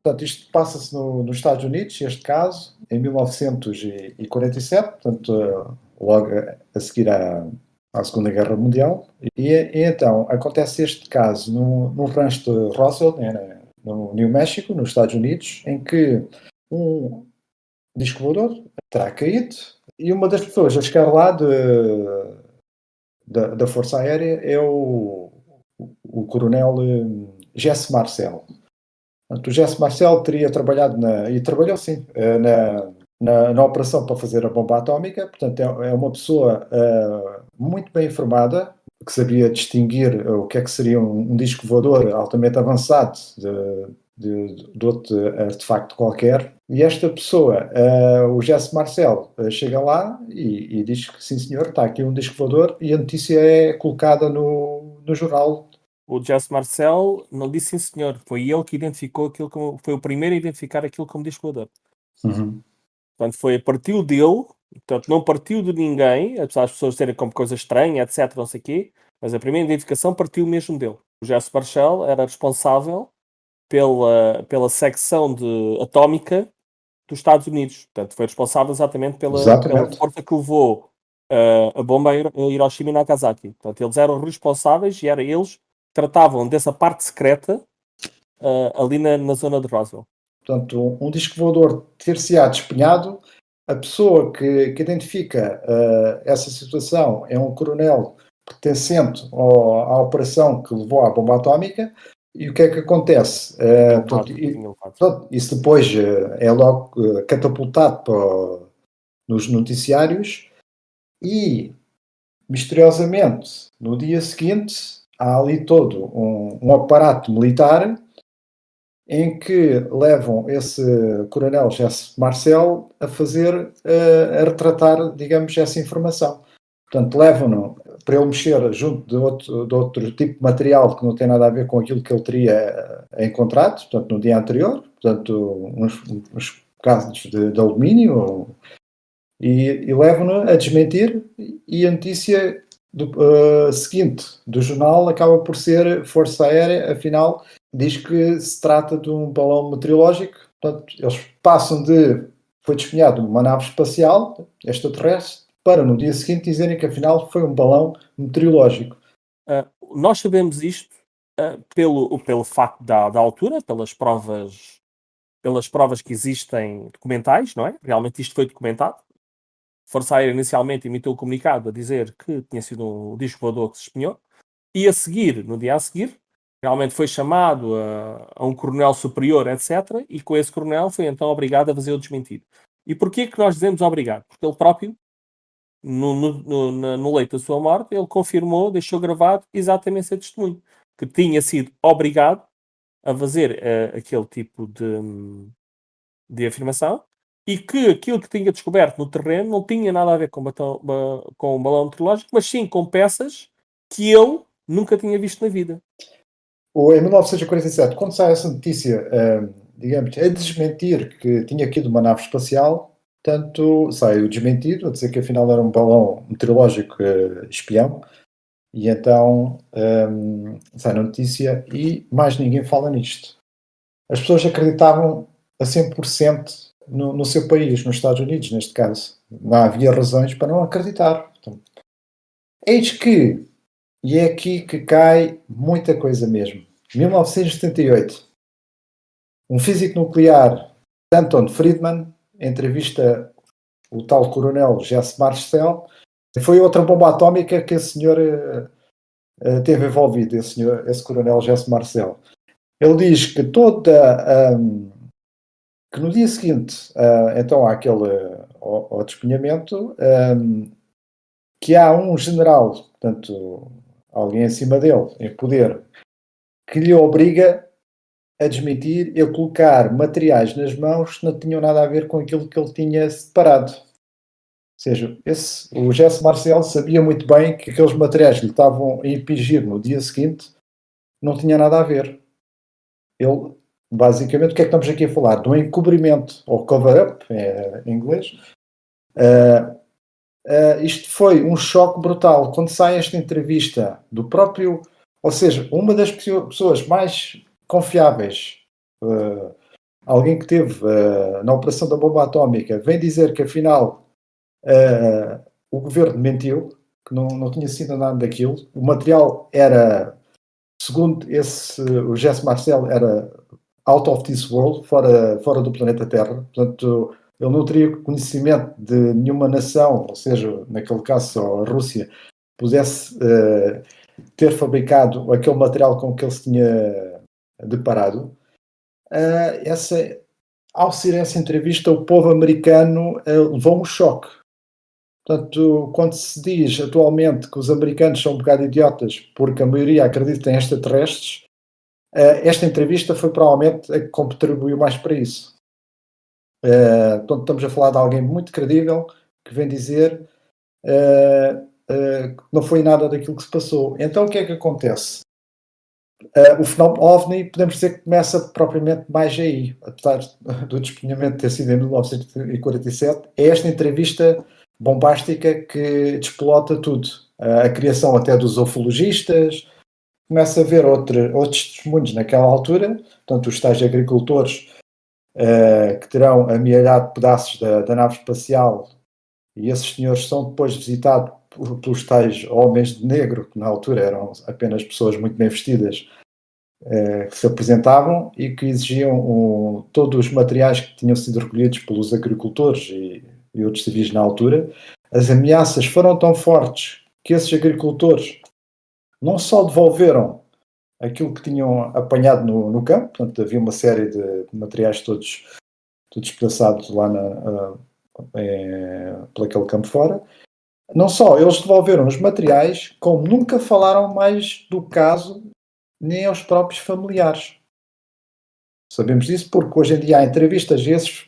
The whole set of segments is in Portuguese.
Portanto, isto passa-se nos Estados Unidos, este caso, em 1947, portanto, logo a seguir à Segunda Guerra Mundial. E então, acontece este caso no rancho de Roswell, no New México, nos Estados Unidos, em que um disco voador terá caído e uma das pessoas a chegar lá da Força Aérea é o coronel Jesse Marcel. Portanto, o Jesse Marcel teria trabalhado e trabalhou sim na operação para fazer a bomba atómica. Portanto, é uma pessoa muito bem informada, que sabia distinguir o que é que seria um disco voador altamente avançado de outro artefacto qualquer. E esta pessoa, o Jesse Marcel, chega lá e diz que sim senhor, está aqui um disco voador, e a notícia é colocada no jornal. O Jesse Marcel não disse sim senhor, foi ele que identificou aquilo como, foi o primeiro a identificar aquilo como disco voador. Uhum. Portanto, partiu dele, portanto, não partiu de ninguém, apesar das pessoas terem como coisa estranha, etc, não sei o quê, mas a primeira identificação partiu mesmo dele. O Jesse Marcel era responsável pela secção atómica dos Estados Unidos. Portanto, foi responsável exatamente pela força que levou a bomba a Hiroshima e Nagasaki. Portanto, eles eram responsáveis e eles que tratavam dessa parte secreta ali na zona de Roswell. Portanto, um disco voador ter-se-á despenhado, a pessoa que identifica essa situação é um coronel pertencente à operação que levou à bomba atómica. E o que é que acontece? Isso depois é logo catapultado nos noticiários e, misteriosamente, no dia seguinte, há ali todo um aparato militar em que levam esse coronel Jesse Marcel a retratar, digamos, essa informação. Portanto, levam-no para ele mexer junto de outro tipo de material que não tem nada a ver com aquilo que ele teria encontrado, portanto, no dia anterior, portanto, uns casos de alumínio, e levam-no a desmentir, e a notícia seguinte do jornal acaba por ser Força Aérea, afinal, diz que se trata de um balão meteorológico. Portanto, eles passam foi despenhado uma nave espacial extraterrestre, para no dia seguinte dizerem que afinal foi um balão meteorológico. Nós sabemos isto pelo facto da altura, pelas provas que existem documentais, não é? Realmente isto foi documentado. A Força Aérea inicialmente emitiu um comunicado a dizer que tinha sido um disco voador que se despenhou, e no dia a seguir, realmente foi chamado a um coronel superior, etc. E com esse coronel foi então obrigado a fazer o desmentido. E porquê que nós dizemos obrigado? Porque ele próprio, no leito da sua morte, ele confirmou, deixou gravado exatamente esse testemunho, que tinha sido obrigado a fazer aquele tipo de afirmação, e que aquilo que tinha descoberto no terreno não tinha nada a ver com um balão meteorológico, mas sim com peças que ele nunca tinha visto na vida. Em 1947, quando sai essa notícia, digamos, a desmentir que tinha caído uma nave espacial, tanto sai o desmentido, a dizer que afinal era um balão meteorológico espião, e então sai a notícia e mais ninguém fala nisto. As pessoas acreditavam a 100% no seu país, nos Estados Unidos, neste caso. Não havia razões para não acreditar. Então, eis que, e é aqui que cai muita coisa mesmo. 1978, um físico nuclear, Stanton Friedman, entrevista o tal coronel Jesse Marcel. Foi outra bomba atómica que esse senhor teve envolvido, esse coronel Jesse Marcel. Ele diz que que no dia seguinte, então ao despenhamento, que há um general, portanto, alguém acima dele, em poder, que lhe obriga a desmentir e a colocar materiais nas mãos que não tinham nada a ver com aquilo que ele tinha separado. Ou seja, o Jesse Marcel sabia muito bem que aqueles materiais que lhe estavam a impingir no dia seguinte não tinham nada a ver. Ele, basicamente, o que é que estamos aqui a falar? De um encobrimento, ou cover-up, em inglês. Isto foi um choque brutal. Quando sai esta entrevista do próprio... Ou seja, uma das pessoas mais confiáveis alguém que teve na operação da bomba atómica, vem dizer que afinal o governo mentiu, que não tinha sido nada daquilo. O material era, segundo o Jesse Marcel, era out of this world, fora do planeta Terra. Portanto, ele não teria conhecimento de nenhuma nação, ou seja, naquele caso só a Rússia, pudesse ter fabricado aquele material com que ele se tinha deparado. Ao ser essa entrevista, o povo americano levou um choque. Portanto, quando se diz atualmente que os americanos são um bocado idiotas porque a maioria acredita em extraterrestres, esta entrevista foi provavelmente a que contribuiu mais para isso. Portanto, estamos a falar de alguém muito credível que vem dizer que não foi nada daquilo que se passou. Então, o que é que acontece? O fenómeno OVNI, podemos dizer que começa propriamente mais aí, apesar do despenhamento ter sido em 1947, é esta entrevista bombástica que desplota tudo. A criação até dos ufologistas, começa a ver outros testemunhos naquela altura, portanto, os tais agricultores que terão amealhado pedaços da nave espacial, e esses senhores são depois visitados pelos tais homens de negro, que na altura eram apenas pessoas muito bem vestidas, que se apresentavam e que exigiam todos os materiais que tinham sido recolhidos pelos agricultores e outros civis na altura. As ameaças foram tão fortes que esses agricultores não só devolveram aquilo que tinham apanhado no campo, portanto havia uma série de materiais todos despedaçados lá por aquele campo fora. Não só eles devolveram os materiais, como nunca falaram mais do caso nem aos próprios familiares. Sabemos disso porque hoje em dia há entrevistas a esses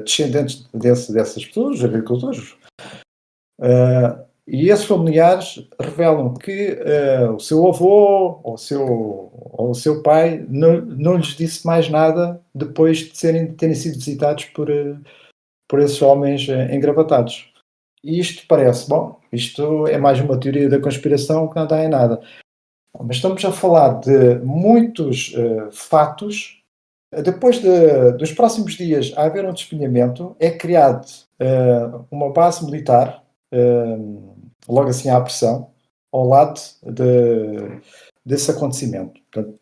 descendentes dessas pessoas, os agricultores, e esses familiares revelam que o seu avô ou o seu pai não lhes disse mais nada depois de terem sido visitados por esses homens engravatados. E isto parece, isto é mais uma teoria da conspiração que não dá em nada. Mas estamos a falar de muitos fatos. Depois dos próximos dias a haver um despenhamento, é criado uma base militar, logo assim à pressão, ao lado desse acontecimento. Portanto,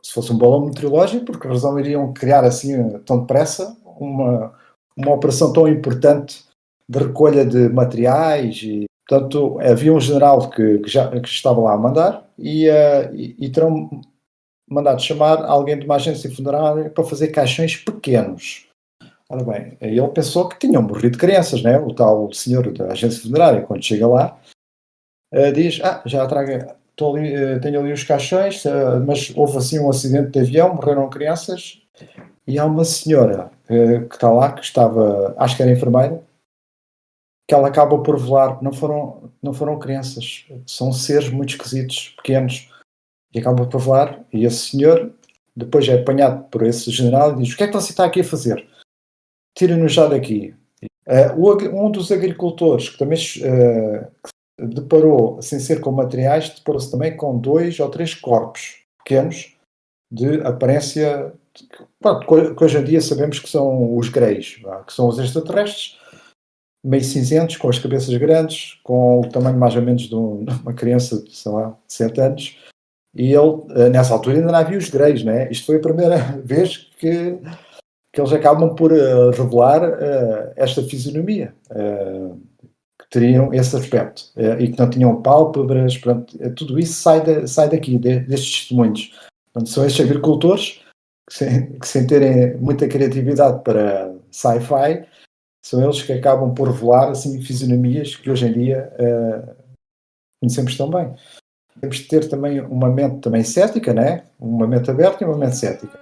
se fosse um balão meteorológico, por que razão iriam criar assim tão depressa uma operação tão importante de recolha de materiais? E, portanto, havia um general que estava lá a mandar e terão mandado chamar alguém de uma agência funerária para fazer caixões pequenos. Ora bem, ele pensou que tinham morrido crianças, né? O tal senhor da agência funerária, quando chega lá, diz, já traga, tenho ali os caixões, mas houve assim um acidente de avião, morreram crianças, e há uma senhora que está lá, que estava, acho que era enfermeira, que ela acaba por revelar que não foram crianças, são seres muito esquisitos, pequenos, e acaba por revelar, e esse senhor depois é apanhado por esse general e diz, o que é que você está aqui a fazer? Tira-nos já daqui. Um dos agricultores que também deparou, sem ser com materiais, deparou-se também com 2 ou 3 corpos pequenos de aparência que hoje em dia sabemos que são os greys, que são os extraterrestres, meio cinzentos, com as cabeças grandes, com o tamanho mais ou menos de uma criança de, sei lá, 7 anos. E ele, nessa altura, ainda não havia os greys, né? Isto foi a primeira vez que eles acabam por revelar esta fisionomia, que teriam esse aspecto, e que não tinham pálpebras, portanto, tudo isso sai daqui, destes testemunhos. Portanto, são estes agricultores que sem terem muita criatividade para sci-fi, são eles que acabam por revelar assim, fisionomias que hoje em dia conhecemos tão bem. Temos de ter também uma mente também cética, né? Uma mente aberta e uma mente cética.